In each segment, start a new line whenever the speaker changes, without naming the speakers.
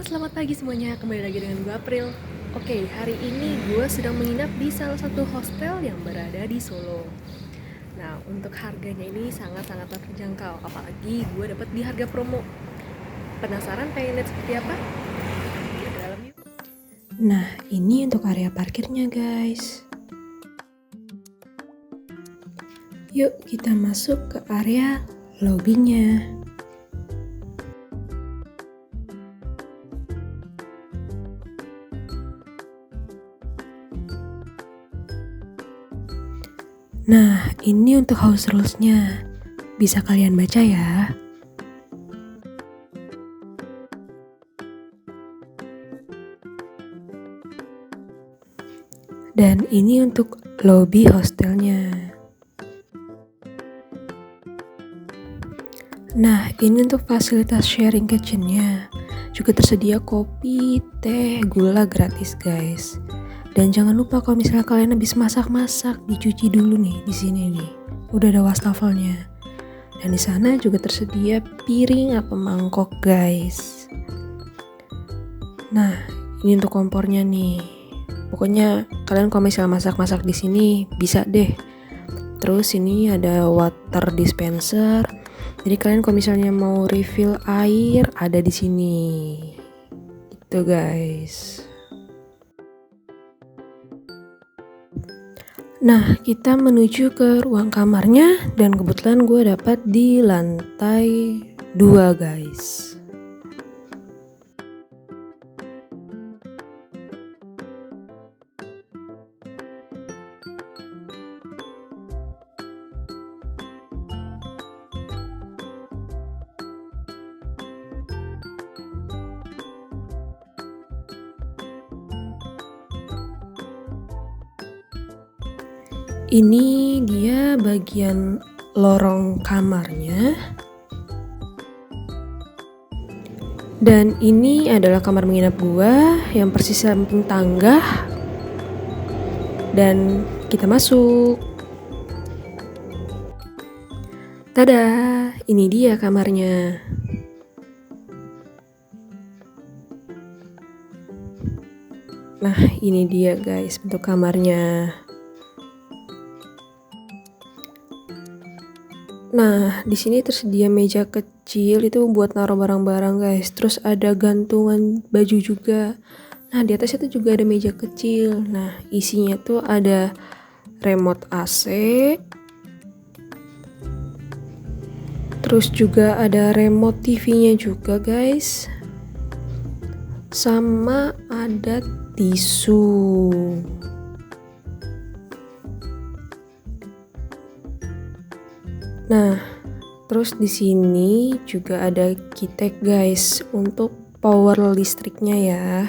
Selamat pagi semuanya, kembali lagi dengan gue April. Oke, hari ini gue sedang menginap di salah satu hostel yang berada di Solo. Nah, untuk harganya ini sangat-sangat terjangkau, apalagi gue dapat di harga promo. Penasaran pengen lihat seperti apa? Kita ke dalam yuk.
Nah, ini untuk area parkirnya, guys. Yuk, kita masuk ke area lobbynya. Nah, ini untuk house rules-nya. Bisa kalian baca ya. Dan ini untuk lobby hostelnya. Nah, ini untuk fasilitas sharing kitchen-nya. Juga tersedia kopi, teh, gula gratis, guys. Dan jangan lupa kalau misalnya kalian habis masak-masak, dicuci dulu nih di sini nih. Udah ada wastafelnya. Dan di sana juga tersedia piring atau mangkok, guys. Nah, ini untuk kompornya nih. Pokoknya kalian kalau misalnya masak-masak di sini bisa deh. Terus ini ada water dispenser. Jadi kalian kalau misalnya mau refill air ada di sini. Gitu, guys. Nah, kita menuju ke ruang kamarnya dan kebetulan gue dapat di lantai 2, guys. Ini dia bagian lorong kamarnya. Dan ini adalah kamar menginap gua yang persis samping tangga. Dan kita masuk. Tada, ini dia kamarnya. Nah, ini dia guys bentuk kamarnya. Nah, di sini tersedia meja kecil itu buat naruh barang-barang guys. Terus ada gantungan baju juga. Nah, di atas itu juga ada meja kecil. Nah, isinya tuh ada remote AC. Terus juga ada remote TV-nya juga guys. Sama ada tisu. Nah, terus di sini juga ada kitek guys untuk power listriknya ya.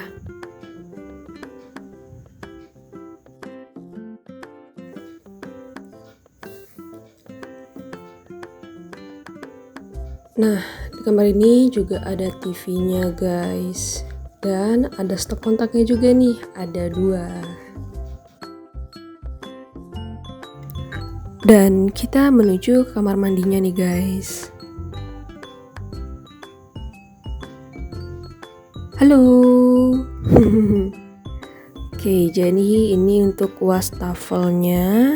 Nah, di kamar ini juga ada TV-nya guys. Dan ada stop kontaknya juga nih, ada 2. Dan kita menuju ke kamar mandinya nih guys. Halo. Oke, jadi ini untuk wastafelnya.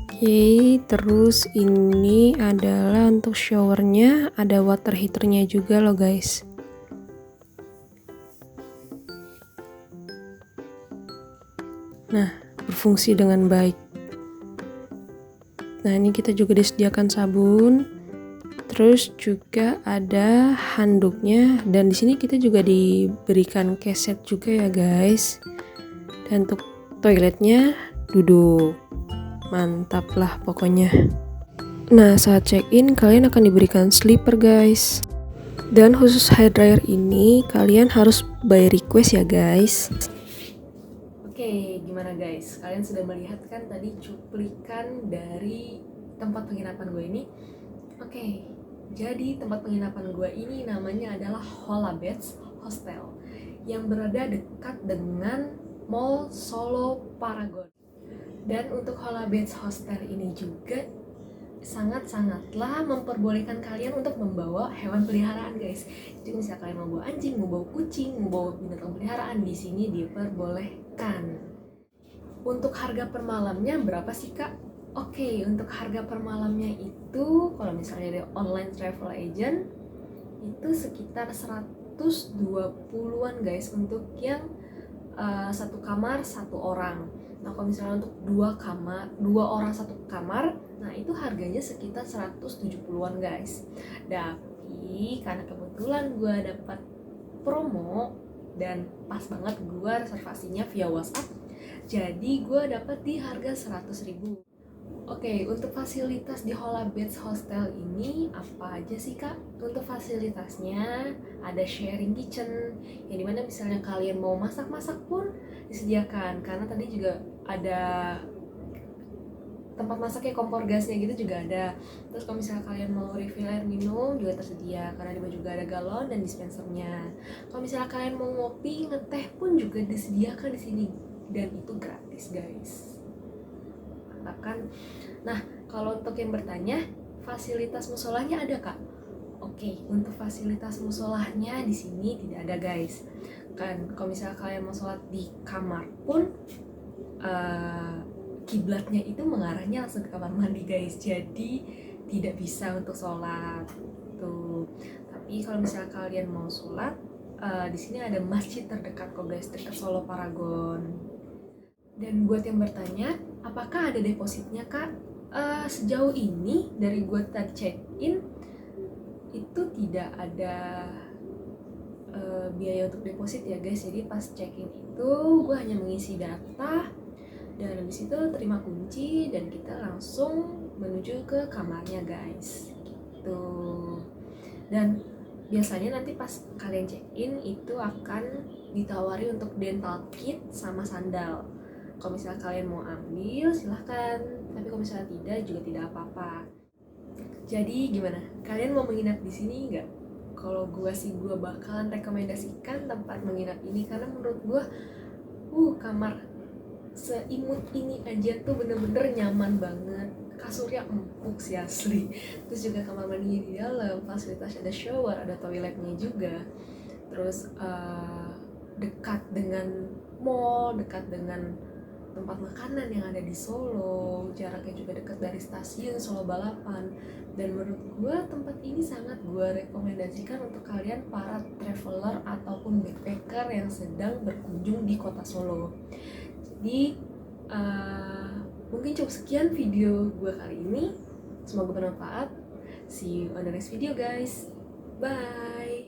Oke, terus ini adalah untuk showernya, ada water heaternya juga loh guys. Nah, berfungsi dengan baik. Nah, ini kita juga disediakan sabun. Terus juga ada handuknya dan di sini kita juga diberikan keset juga ya guys. Dan untuk toiletnya duduk. Mantap lah pokoknya. Nah, saat check-in kalian akan diberikan sleeper guys. Dan khusus hair dryer ini kalian harus by request ya guys.
Oke, gimana guys? Kalian sudah melihat kan tadi cuplikan dari tempat penginapan gue ini? Oke, jadi tempat penginapan gue ini namanya adalah Holabeds Hostel yang berada dekat dengan Mall Solo Paragon. Dan untuk Holabeds Hostel ini juga sangat-sangatlah memperbolehkan kalian untuk membawa hewan peliharaan guys. Jadi misalnya kalian mau bawa anjing, mau bawa kucing, mau bawa binatang peliharaan, di sini diperbolehkan. Untuk harga per malamnya berapa sih kak? Oke, untuk harga per malamnya itu kalau misalnya dari online travel agent itu sekitar 120-an guys untuk yang satu kamar satu orang. Nah kalau misalnya untuk dua orang satu kamar, nah itu harganya sekitar 170-an guys. Tapi karena kebetulan gue dapat promo dan pas banget gue reservasinya via WhatsApp, jadi gue dapat di harga 100.000. Oke, untuk fasilitas di Hola Beds Hostel ini apa aja sih kak? Untuk fasilitasnya ada sharing kitchen, yang dimana misalnya kalian mau masak-masak pun disediakan. Karena tadi juga ada tempat masaknya, kompor gasnya gitu juga ada. Terus kalau misalnya kalian mau refill air minum juga tersedia, karena di bawah juga ada galon dan dispensernya. Kalau misalnya kalian mau ngopi, ngeteh pun juga disediakan di sini dan itu gratis guys. Kan. Nah, kalau untuk yang bertanya, fasilitas musolahnya ada kak? Oke, untuk fasilitas musolahnya di sini tidak ada guys. Kan, kalau misalnya kalian mau sholat di kamar pun, kiblatnya itu mengarahnya langsung ke kamar mandi guys. Jadi tidak bisa untuk sholat. Tuh. Tapi kalau misalnya kalian mau sholat, di sini ada masjid terdekat kok guys, dekat Solo Paragon. Dan buat yang bertanya, apakah ada depositnya kak? Sejauh ini dari gue tadi check in itu tidak ada biaya untuk deposit ya guys. Jadi pas check in itu gue hanya mengisi data dan habis itu terima kunci dan kita langsung menuju ke kamarnya guys gitu. Dan biasanya nanti pas kalian check in itu akan ditawari untuk dental kit sama sandal. Kalau misalnya kalian mau ambil silahkan, tapi kalau misalnya tidak juga tidak apa-apa. Jadi gimana? Kalian mau menginap di sini nggak? Kalau gue sih gue bakalan rekomendasikan tempat menginap ini karena menurut gue, kamar seimut ini aja tuh bener-bener nyaman banget. Kasurnya empuk sih asli. Terus juga kamar mandinya di dalam, fasilitas ada shower, ada toiletnya juga. Terus dekat dengan mall, dekat dengan tempat makanan yang ada di Solo, jaraknya juga dekat dari stasiun Solo Balapan. Dan menurut gue tempat ini sangat gue rekomendasikan untuk kalian para traveler ataupun backpacker yang sedang berkunjung di kota Solo. Jadi mungkin cukup sekian video gue kali ini, semoga bermanfaat. See you on the next video guys, bye.